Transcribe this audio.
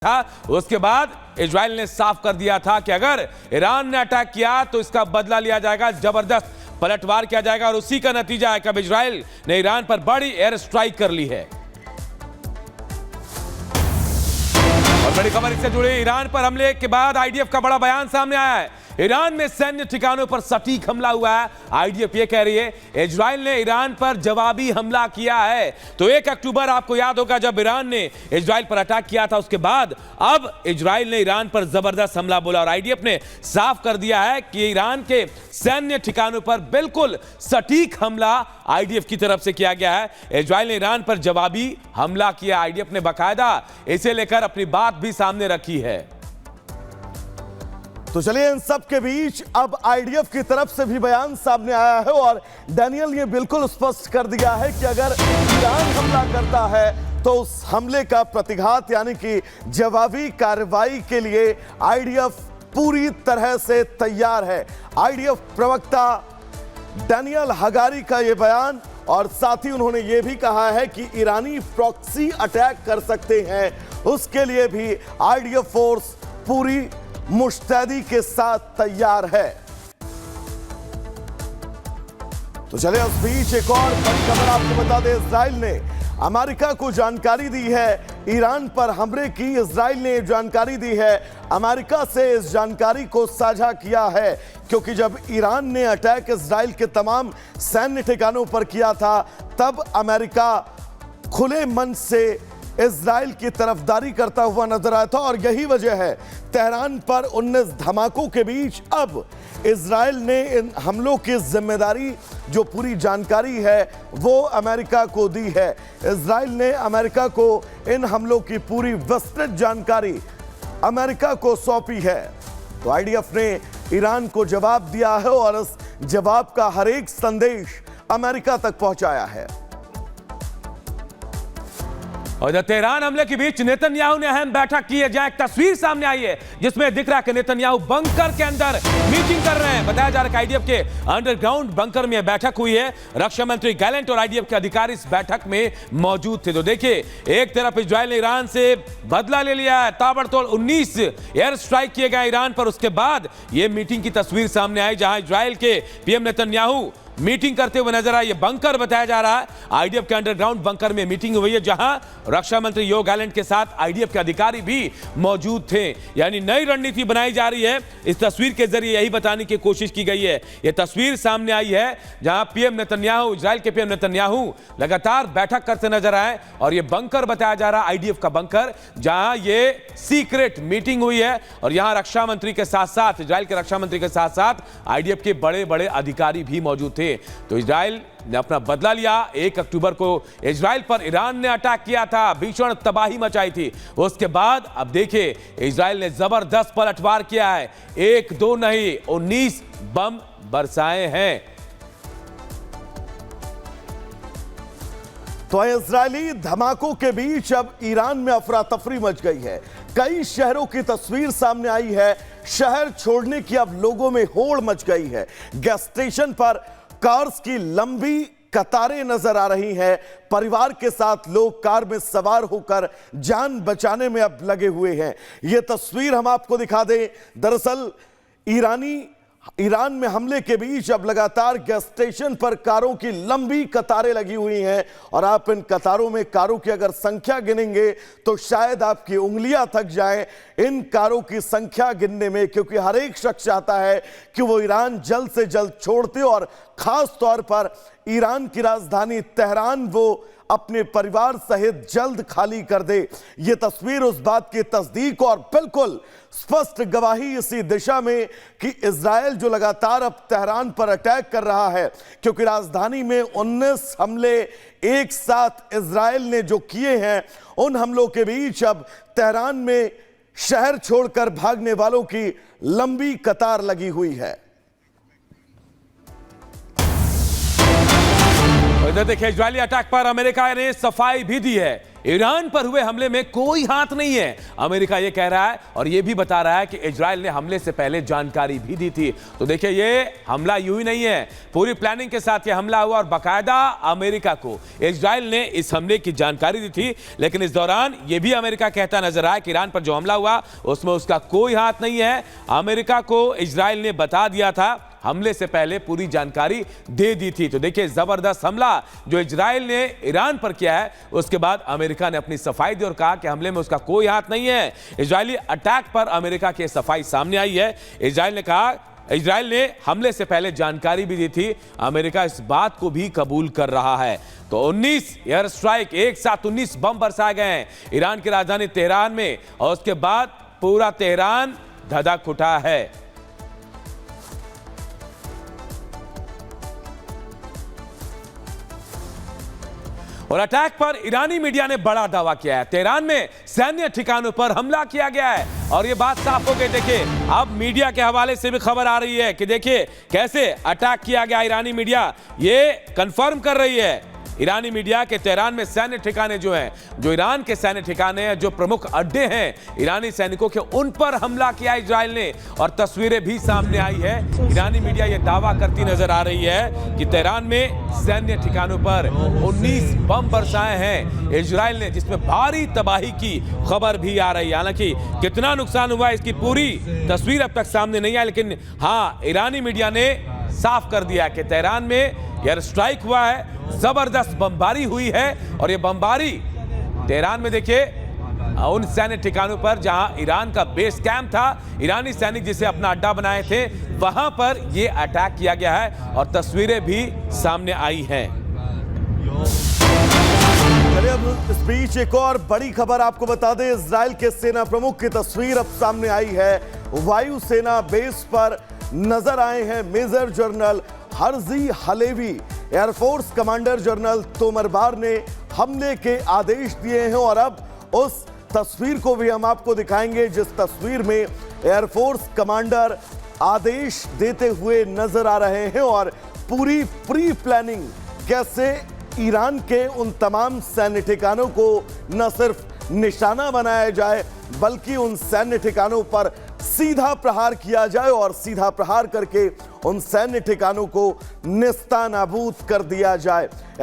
था। उसके बाद इजराइल ने साफ कर दिया था कि अगर ईरान ने अटैक किया तो इसका बदला लिया जाएगा, जबरदस्त पलटवार किया जाएगा और उसी का नतीजा है कि अब इजराइल ने ईरान पर बड़ी एयर स्ट्राइक कर ली है। और बड़ी खबर इससे जुड़ी, ईरान पर हमले के बाद आईडीएफ का बड़ा बयान सामने आया है। ईरान में सैन्य ठिकानों पर सटीक हमला हुआ है। आईडीएफ ये कह रही है इजराइल ने ईरान पर जवाबी हमला किया है। तो 1 अक्टूबर आपको याद होगा जब ईरान ने इजराइल पर अटैक किया था, उसके बाद अब इजराइल ने ईरान पर जबरदस्त हमला बोला और आईडीएफ ने साफ कर दिया है कि ईरान के सैन्य ठिकानों पर बिल्कुल सटीक हमला आईडीएफ की तरफ से किया गया है। इजराइल ने ईरान पर जवाबी हमला किया। आईडीएफ ने बाकायदा इसे लेकर अपनी बात भी सामने रखी है। तो चलिए, इन सब के बीच अब आईडीएफ की तरफ से भी बयान सामने आया है और डैनियल ये बिल्कुल स्पष्ट कर दिया है कि अगर ईरान हमला करता है तो उस हमले का प्रतिघात यानी कि जवाबी कार्रवाई के लिए आईडीएफ पूरी तरह से तैयार है। आईडीएफ प्रवक्ता डैनियल हगारी का ये बयान, और साथ ही उन्होंने ये भी कहा है कि ईरानी प्रॉक्सी अटैक कर सकते हैं, उसके लिए भी आईडीएफ फोर्स पूरी मुस्तैदी के साथ तैयार है। तो चले उस बीच एक और बड़ी खबर आपको बता दें, इजराइल ने अमेरिका को जानकारी दी है। ईरान पर हमले की इजराइल ने जानकारी दी है, अमेरिका से इस जानकारी को साझा किया है, क्योंकि जब ईरान ने अटैक इजराइल के तमाम सैन्य ठिकानों पर किया था तब अमेरिका खुले मन से इजराइल की तरफदारी करता हुआ नजर आया था और यही वजह है तेहरान पर 19 धमाकों के बीच अब इजराइल ने इन हमलों की जिम्मेदारी, जो पूरी जानकारी है, वो अमेरिका को दी है। इजराइल ने अमेरिका को इन हमलों की पूरी विस्तृत जानकारी अमेरिका को सौंपी है। तो आईडीएफ ने ईरान को जवाब दिया है और इस जवाब का हर एक संदेश अमेरिका तक पहुंचाया है। और तेहरान हमले के बीच नेतन्याहू ने अहम बैठक की है, जहां एक तस्वीर सामने आई है जिसमें दिख रहा है कि नेतन्याहू बंकर के अंदर मीटिंग कर रहे हैं। बताया जा रहा है कि आईडीएफ के अंडरग्राउंड बंकर में बैठक हुई है। रक्षा मंत्री गैलेंट और आईडीएफ के अधिकारी इस बैठक में मौजूद थे। तो देखिए, एक तरफ इजराइल ने ईरान से बदला ले लिया है, ताबड़तोड़ 19 एयर स्ट्राइक किए गए ईरान पर। उसके बाद यह मीटिंग की तस्वीर सामने आई जहां इजराइल के पीएम नेतन्याहू मीटिंग करते हुए नजर आए। ये बंकर बताया जा रहा है आईडीएफ के अंडरग्राउंड बंकर में मीटिंग हुई है, जहां रक्षा मंत्री योव गैलेंट के साथ आईडीएफ के अधिकारी भी मौजूद थे। यानी नई रणनीति बनाई जा रही है। इस तस्वीर के जरिए यही बताने की कोशिश की गई है। यह तस्वीर सामने आई है जहां पीएम नेतन्याहू, इजराइल के पीएम नेतन्याहू लगातार बैठक करते नजर आए और यह बंकर बताया जा रहा है आईडीएफ का बंकर, जहां ये सीक्रेट मीटिंग हुई है और यहां रक्षा मंत्री के साथ साथ, इजराइल के रक्षा मंत्री के साथ साथ आईडीएफ के बड़े बड़े अधिकारी भी मौजूद थे। तो इजराइल ने अपना बदला लिया। 1 अक्टूबर को इजराइल पर ईरान ने अटैक किया था, भीषण तबाही मचाई थी। उसके बाद अब देखिए, इजराइल ने जबरदस्त पलटवार किया है। 1 2 नहीं, 19 बम बरसाए हैं। तो इजरायली धमाकों के बीच अब ईरान में अफरा तफरी मच गई है। कई शहरों की तस्वीर सामने आई है। शहर छोड़ने की अब लोगों में होड़ मच गई है। गैस स्टेशन पर कार्स की लंबी कतारें नजर आ रही हैं। परिवार के साथ लोग कार में सवार होकर जान बचाने में अब लगे हुए हैं। यह तस्वीर हम आपको दिखा दें। दरअसल ईरान में हमले के बीच अब लगातार गैस स्टेशन पर कारों की लंबी कतारें लगी हुई हैं और आप इन कतारों में कारों की अगर संख्या गिनेंगे तो शायद आपकी उंगलियां थक जाएं इन कारों की संख्या गिनने में, क्योंकि हर एक शख्स चाहता है कि वो ईरान जल्द से जल्द छोड़ दे और खास तौर पर ईरान की राजधानी तेहरान वो अपने परिवार सहित जल्द खाली कर दे। यह तस्वीर उस बात की तस्दीक और बिल्कुल स्पष्ट गवाही इसी दिशा में कि इजराइल जो लगातार अब तेहरान पर अटैक कर रहा है, क्योंकि राजधानी में 19 हमले एक साथ इजराइल ने जो किए हैं, उन हमलों के बीच अब तेहरान में शहर छोड़कर भागने वालों की लंबी कतार लगी हुई है। इधर देखिए, इजरायली अटैक पर अमेरिका ने सफाई भी दी है। ईरान पर हुए हमले में कोई हाथ नहीं है, अमेरिका ये कह रहा है और ये भी बता रहा है कि इजरायल ने हमले से पहले जानकारी भी दी थी। तो देखिए, ये हमला यूं ही नहीं है, पूरी प्लानिंग के साथ ये हमला हुआ और बाकायदा अमेरिका को इजरायल ने इस हमले की जानकारी दी थी। लेकिन इस दौरान ये भी अमेरिका कहता नजर आया कि ईरान पर जो हमला हुआ उसमें उसका कोई हाथ नहीं है। अमेरिका को इजरायल ने बता दिया था, हमले से पहले पूरी जानकारी दे दी थी। तो देखिए, जबरदस्त हमला जो इजरायल ने ईरान पर किया है, उसके बाद अमेरिका ने अपनी सफाई दी और कहा कि हमले में उसका कोई हाथ नहीं है। इजरायली अटैक पर अमेरिका की सफाई सामने आई है। इजरायल ने कहा, इजरायल ने हमले से पहले जानकारी भी दी थी। अमेरिका इस बात को भी कबूल कर रहा है। तो 19 एयर स्ट्राइक, एक साथ 19 बम बरसाए गए हैं ईरान की राजधानी तेहरान में और उसके बाद पूरा तेहरान धधक उठा है। और अटैक पर ईरानी मीडिया ने बड़ा दावा किया है। तेहरान में सैन्य ठिकानों पर हमला किया गया है और यह बात साफ हो गई। देखिए, अब मीडिया के हवाले से भी खबर आ रही है कि देखिए कैसे अटैक किया गया। ईरानी मीडिया ये कंफर्म कर रही है, ईरानी मीडिया के तेहरान में सैन्य ठिकाने जो हैं, जो ईरान के सैन्य ठिकाने हैं, जो प्रमुख अड्डे हैं ईरानी सैनिकों के, उन पर हमला किया इजरायल ने और तस्वीरें भी सामने आई है। ईरानी मीडिया यह दावा करती नजर आ रही है कि तेहरान में सैन्य ठिकानों पर 19 बम बरसाए हैं इजरायल ने, जिसमें भारी तबाही की खबर भी आ रही है। हालांकि कितना नुकसान हुआ इसकी पूरी तस्वीर अब तक सामने नहीं आई, लेकिन हाँ, ईरानी मीडिया ने साफ कर दिया कि तेहरान में एयर स्ट्राइक हुआ है, जबरदस्त बमबारी हुई है और ये बमबारी तेहरान में देखिए उन सैन्य ठिकानों पर जहां ईरान का बेस कैंप था, ईरानी सैनिक जिसे अपना अड्डा बनाए थे, वहां पर यह अटैक किया गया है और तस्वीरें भी सामने आई हैं। चलिए, अब इस बीच एक और बड़ी खबर आपको बता दें। इजरायल के सेना प्रमुख की तस्वीर अब सामने आई है। वायुसेना बेस पर नजर आए हैं major general Herzi Halevi. Air force commander general Tomer Bar ने हमले के आदेश दिए हैं और अब उस तस्वीर को भी हम आपको दिखाएंगे, जिस तस्वीर में एयरफोर्स कमांडर आदेश देते हुए नजर आ रहे हैं और पूरी प्री प्लानिंग कैसे ईरान के उन तमाम सैन्य ठिकानों को न सिर्फ निशाना बनाया जाए, बल्कि उन सैन्य ठिकानों पर सीधा प्रहार किया जाए और सीधा प्रहार करके उन सैन्य ठिकानों को नेस्तानाबूद कर दिया जाए।